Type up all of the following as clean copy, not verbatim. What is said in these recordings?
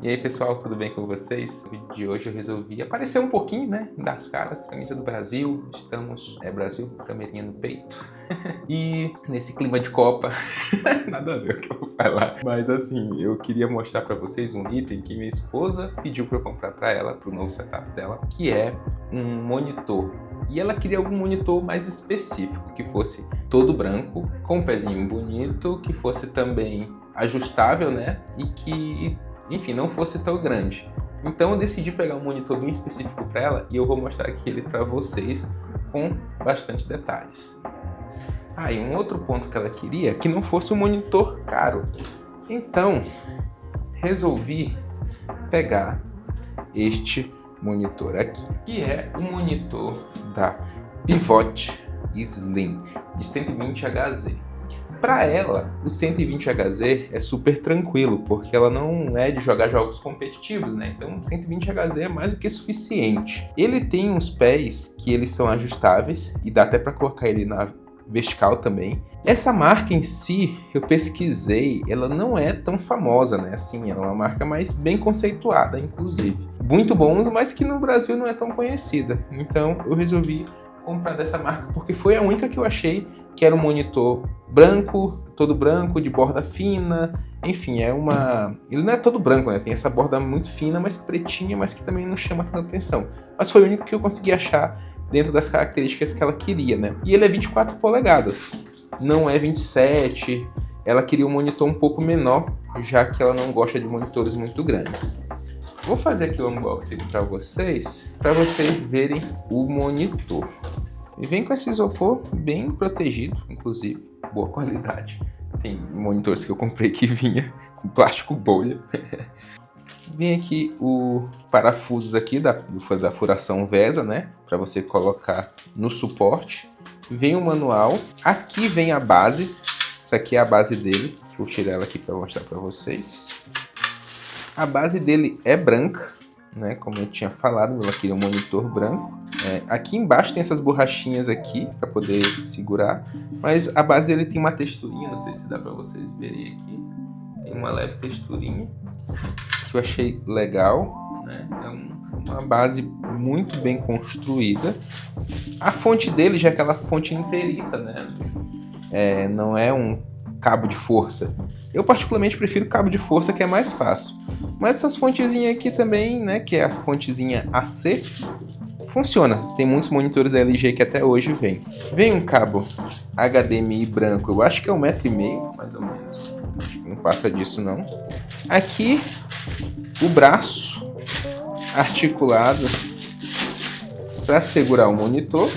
E aí pessoal, tudo bem com vocês? No vídeo de hoje eu resolvi aparecer um pouquinho, né, das caras. Camisa do Brasil, estamos, Brasil, camerinha no peito. E nesse clima de Copa, nada a ver o que eu vou falar. Mas assim, eu queria mostrar pra vocês um item que minha esposa pediu pra eu comprar pra ela, pro novo setup dela, que é um monitor. E ela queria algum monitor mais específico, que fosse todo branco, com um pezinho bonito, que fosse também ajustável, né, e que, enfim, não fosse tão grande. Então eu decidi pegar um monitor bem específico para ela e eu vou mostrar aqui ele para vocês com bastante detalhes. E um outro ponto que ela queria que não fosse um monitor caro. Então resolvi pegar este monitor aqui, que é um monitor da Pivot Slim de 120Hz. Para ela, o 120Hz é super tranquilo, porque ela não é de jogar jogos competitivos, né? Então 120Hz é mais do que suficiente. Ele tem uns pés que eles são ajustáveis e dá até para colocar ele na vertical também. Essa marca em si, eu pesquisei, ela não é tão famosa, né? Assim, ela é uma marca mais bem conceituada, inclusive. Muito bons, mas que no Brasil não é tão conhecida. Então eu resolvi comprar dessa marca porque foi a única que eu achei que era um monitor branco, todo branco, de borda fina. Enfim, ele não é todo branco, né? Tem essa borda muito fina, mas pretinha, mas que também não chama tanta atenção. Mas foi o único que eu consegui achar dentro das características que ela queria, né? E ele é 24 polegadas, não é 27. Ela queria um monitor um pouco menor, já que ela não gosta de monitores muito grandes. Vou fazer aqui o unboxing para vocês verem o monitor. E vem com esse isopor bem protegido, inclusive, boa qualidade. Tem monitores que eu comprei que vinha com plástico bolha. Vem aqui o parafusos aqui da furação VESA, né? Para você colocar no suporte. Vem o manual. Aqui vem a base. Essa aqui é a base dele. Vou tirar ela aqui para mostrar para vocês. A base dele é branca, né? Como eu tinha falado, ela queria um monitor branco. Aqui embaixo tem essas borrachinhas aqui para poder segurar, mas a base dele tem uma texturinha, não sei se dá para vocês verem aqui. Tem uma leve texturinha que eu achei legal, né? É uma base muito bem construída. A fonte dele já é aquela fonte inteiriça, né? Não é um cabo de força. Eu particularmente prefiro cabo de força, que é mais fácil. Mas essas fontezinhas aqui também, né, que é a fontezinha AC, funciona. Tem muitos monitores da LG que até hoje vem. Vem um cabo HDMI branco, eu acho que é 1,5 m, mais ou menos. Acho que não passa disso não. Aqui o braço articulado para segurar o monitor.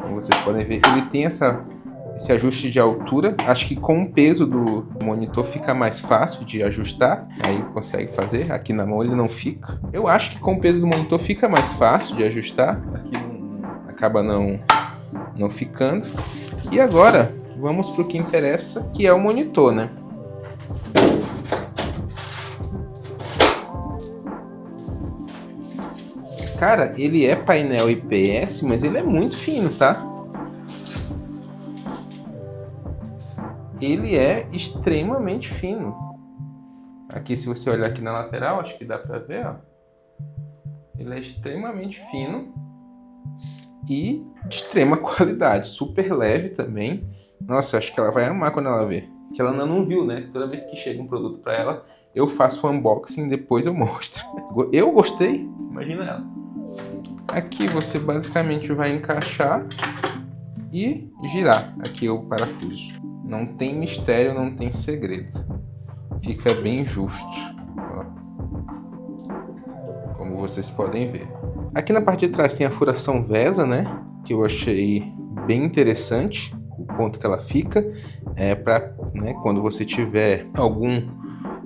Como vocês podem ver, ele tem esse ajuste de altura. Acho que com o peso do monitor fica mais fácil de ajustar. Aí consegue fazer. Aqui na mão ele não fica. Eu acho que com o peso do monitor fica mais fácil de ajustar. Aqui acaba não ficando. E agora vamos para o que interessa, que é o monitor, né? Cara, ele é painel IPS, mas ele é muito fino, tá? Ele é extremamente fino. Aqui, se você olhar aqui na lateral, acho que dá pra ver, ó. Ele é extremamente fino e de extrema qualidade. Super leve também. Nossa, acho que ela vai amar quando ela ver. Que ela ainda não viu, né? Toda vez que chega um produto pra ela, eu faço o unboxing e depois eu mostro. Eu gostei, imagina ela. Aqui você basicamente vai encaixar e girar aqui o parafuso. Não tem mistério, não tem segredo. Fica bem justo, ó. Como vocês podem ver. Aqui na parte de trás tem a furação VESA, né? Que eu achei bem interessante. O ponto que ela fica é para, né, quando você tiver algum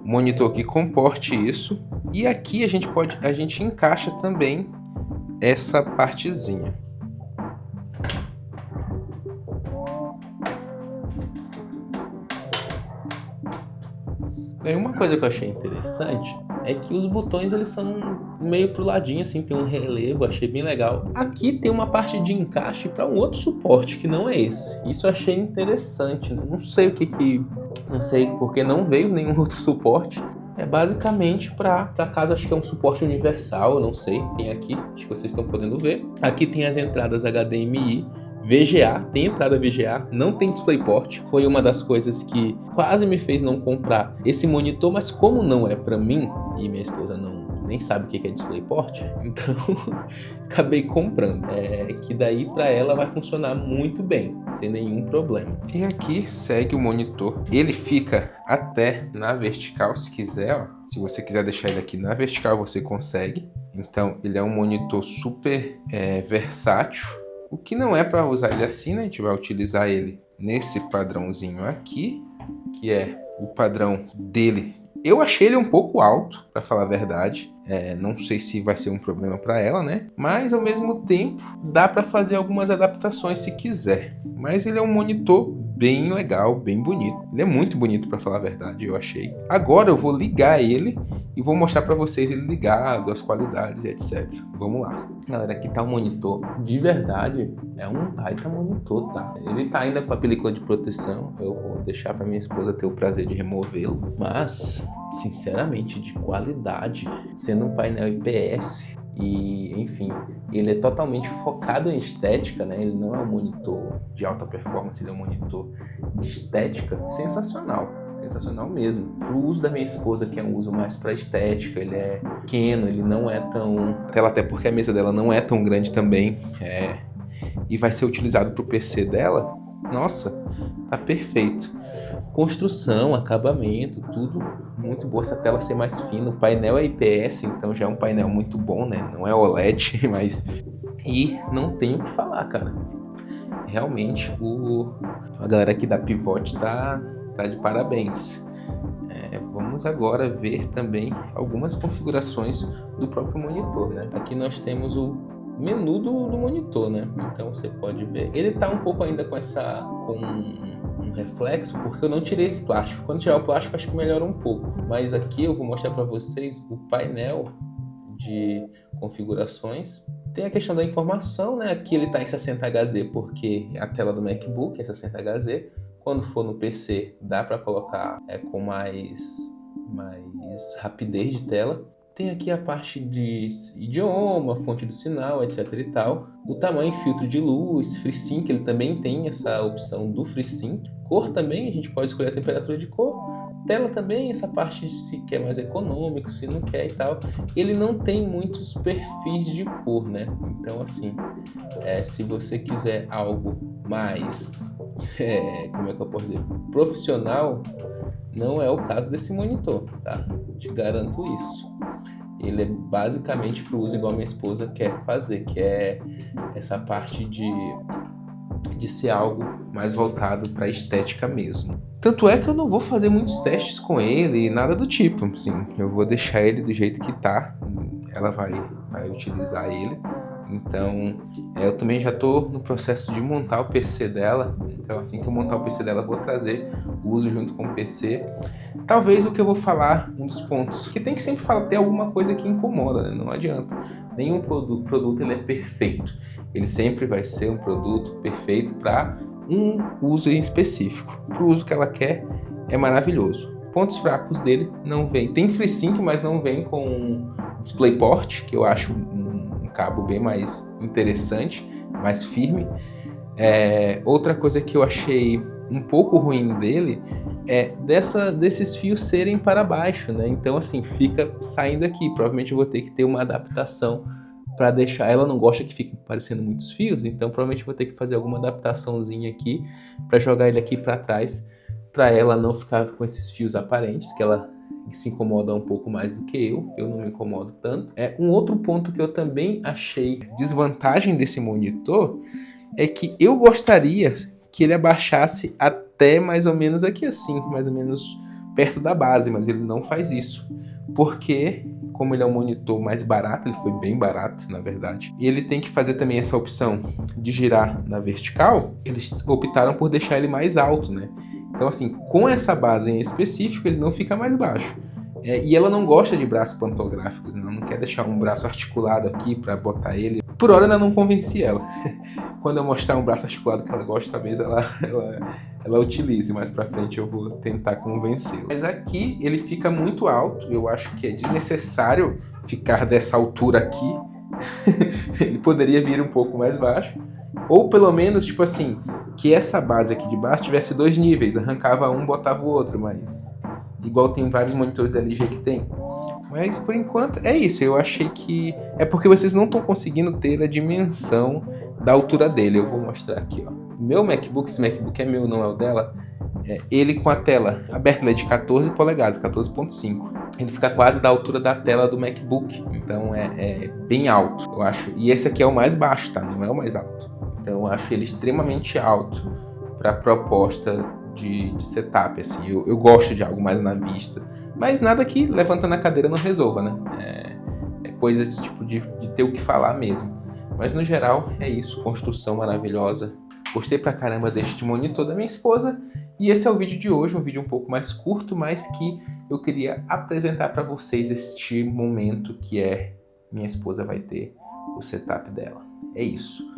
monitor que comporte isso. E aqui a gente encaixa também essa partezinha. Aí uma coisa que eu achei interessante é que os botões eles são meio pro ladinho, assim, tem um relevo, achei bem legal. Aqui tem uma parte de encaixe para um outro suporte, que não é esse. Isso eu achei interessante, né? Não sei não sei porque não veio nenhum outro suporte. É basicamente para caso, acho que é um suporte universal, eu não sei, tem aqui, acho que vocês estão podendo ver. Aqui tem as entradas HDMI, VGA, tem entrada VGA, não tem DisplayPort. Foi uma das coisas que quase me fez não comprar esse monitor, mas como não é para mim, e minha esposa nem sabe o que é DisplayPort, então acabei comprando. Que daí para ela vai funcionar muito bem, sem nenhum problema. E aqui segue o monitor. Ele fica até na vertical, se quiser, ó. Se você quiser deixar ele aqui na vertical, você consegue. Então, ele é um monitor super versátil. O que não é para usar ele assim, né? A gente vai utilizar ele nesse padrãozinho aqui, que é o padrão dele. Eu achei ele um pouco alto, para falar a verdade. Não sei se vai ser um problema para ela, né? Mas ao mesmo tempo dá para fazer algumas adaptações se quiser. Mas ele é um monitor bem legal, bem bonito. Ele é muito bonito, para falar a verdade, eu achei. Agora eu vou ligar ele e vou mostrar para vocês ele ligado, as qualidades e etc. Vamos lá. Galera, aqui tá o monitor. De verdade, é um baita monitor, tá? Ele tá ainda com a película de proteção. Eu vou deixar para minha esposa ter o prazer de removê-lo. Mas, sinceramente, de qualidade, sendo um painel IPS e, enfim, ele é totalmente focado em estética, né? Ele não é um monitor de alta performance, ele é um monitor de estética sensacional. Sensacional mesmo. Pro uso da minha esposa, que é um uso mais para estética, ele é pequeno, ele não é tão... Até porque a mesa dela não é tão grande também. E vai ser utilizado pro PC dela. Nossa, tá perfeito. Construção, acabamento, tudo muito boa. Essa tela ser mais fina. O painel é IPS, então já é um painel muito bom, né? Não é OLED, mas... E não tenho o que falar, cara. Realmente, a galera aqui da Pivot tá de parabéns. Vamos agora ver também algumas configurações do próprio monitor, né? Aqui nós temos o menu do monitor, né? Então você pode ver. Ele tá um pouco ainda com um reflexo, porque eu não tirei esse plástico. Quando tirar o plástico, acho que melhora um pouco. Mas aqui eu vou mostrar para vocês o painel de configurações. Tem a questão da informação, né? Aqui ele tá em 60Hz porque a tela do MacBook é 60Hz. Quando for no PC, dá para colocar com mais rapidez de tela. Tem aqui a parte de idioma, fonte do sinal, etc e tal. O tamanho, filtro de luz, FreeSync, ele também tem essa opção do FreeSync. Cor também, a gente pode escolher a temperatura de cor. Tela também, essa parte de se quer mais econômico, se não quer e tal. Ele não tem muitos perfis de cor, né? Então, assim, se você quiser algo mais, como é que eu posso dizer, profissional, não é o caso desse monitor, tá? Te garanto isso. Ele é basicamente para o uso igual a minha esposa quer fazer, que é essa parte de ser algo mais voltado para a estética mesmo. Tanto é que eu não vou fazer muitos testes com ele, nada do tipo, assim, eu vou deixar ele do jeito que tá, ela vai utilizar ele. Então, eu também já estou no processo de montar o PC dela. Então, assim que eu montar o PC dela, eu vou trazer o uso junto com o PC. Talvez o que eu vou falar, um dos pontos, que tem que sempre ter alguma coisa que incomoda, né? Não adianta. Nenhum produto ele é perfeito. Ele sempre vai ser um produto perfeito para um uso em específico. Para o uso que ela quer, é maravilhoso. Pontos fracos dele não vem. Tem FreeSync, mas não vem com DisplayPort, que eu acho um cabo bem mais interessante, mais firme. Outra coisa que eu achei um pouco ruim dele é desses fios serem para baixo, né? Então, assim, fica saindo aqui. Provavelmente eu vou ter que ter uma adaptação para deixar. Ela não gosta que fique parecendo muitos fios, então provavelmente eu vou ter que fazer alguma adaptaçõezinha aqui para jogar ele aqui para trás, para ela não ficar com esses fios aparentes, que ela se incomoda um pouco mais do que eu não me incomodo tanto. Um outro ponto que eu também achei desvantagem desse monitor é que eu gostaria que ele abaixasse até mais ou menos aqui assim, mais ou menos perto da base, mas ele não faz isso, porque como ele é um monitor mais barato, ele foi bem barato, na verdade, e ele tem que fazer também essa opção de girar na vertical, eles optaram por deixar ele mais alto, né? Então assim, com essa base em específico, ele não fica mais baixo. E ela não gosta de braços pantográficos, não quer deixar um braço articulado aqui para botar ele. Por hora eu ainda não convenci ela. Quando eu mostrar um braço articulado que ela gosta, talvez ela utilize. Mais pra frente eu vou tentar convencê-la. Mas aqui ele fica muito alto. Eu acho que é desnecessário ficar dessa altura aqui. Ele poderia vir um pouco mais baixo. Ou pelo menos, tipo assim, que essa base aqui de baixo tivesse 2 níveis. Arrancava um, botava o outro, mas... igual tem vários monitores LG que tem. Mas por enquanto é isso. Eu achei que... é porque vocês não estão conseguindo ter a dimensão da altura dele. Eu vou mostrar aqui, ó. Meu MacBook, esse MacBook é meu, não é o dela. Ele com a tela aberta, ele é de 14 polegadas, 14.5. Ele fica quase da altura da tela do MacBook. Então é bem alto, eu acho. E esse aqui é o mais baixo, tá? Não é o mais alto. Então eu acho ele extremamente alto para a proposta de setup, assim. Eu gosto de algo mais na vista. Mas nada que levantando a cadeira não resolva, né? É coisa tipo de ter o que falar mesmo. Mas no geral é isso. Construção maravilhosa. Gostei pra caramba deste monitor da minha esposa. E esse é o vídeo de hoje. Um vídeo um pouco mais curto, mas que eu queria apresentar para vocês este momento que minha esposa vai ter o setup dela. É isso.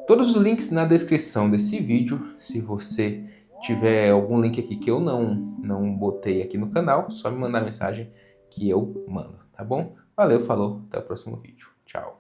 Todos os links na descrição desse vídeo. Se você tiver algum link aqui que eu não botei aqui no canal, só me mandar mensagem que eu mando, tá bom? Valeu, falou, até o próximo vídeo. Tchau.